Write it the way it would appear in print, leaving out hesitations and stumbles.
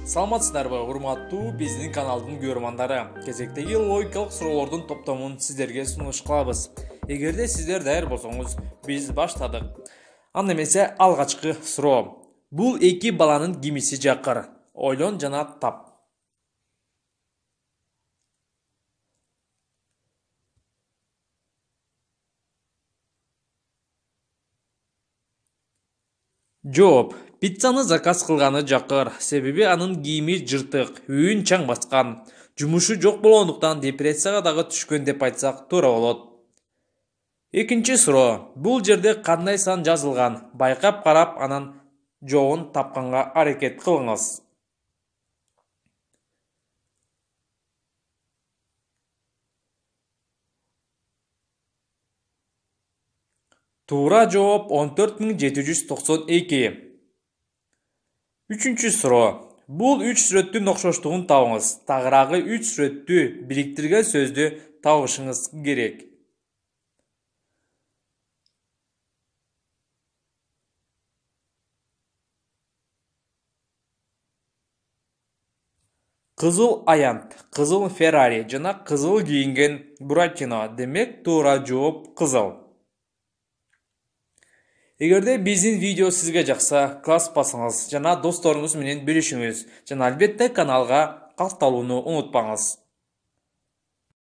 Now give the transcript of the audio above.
Саламатсыздарбы, урматтуу биздин каналдын көрөрмандары. Кезектеги логикалык суроолордун топтомун сиздерге сунуш кылабыз. Эгерде сиздер даяр болсоңуз, биз баштадык. Анда эмесе алгачкы суроо. Бул эки баланын кимиси жакыр? Ойлон жана тап. Жооп. Пиццаны заказ кылганы жакыр. Себеби анын кийими жыртык, үйүн чаң баскан. Жумушу жок болгондуктан депрессияга дагы түшкөн деп айтсак туура болот. Экинчи суроо. Бул жерде кандай сан жазылган? Байкап карап анан жоогун тапканга аракет кылыңыз. Туура жооп 14792. Үчүнчү суроо. Бул 3 сүрөттүн окшоштугун табыңыз. Тагыраагы 3 сүрөттү бириктирген сөздү табышыңыз керек. Кызыл аянт, кызыл Феррари жана кызыл кийинген Буратино. Демек туура жооп кызыл. Эгерде биздин видео сизге жакса, класс басыңыз жана досторуңуз менен бөлүшүңүз. Жана албетте каналга катталууну унутпаңыз.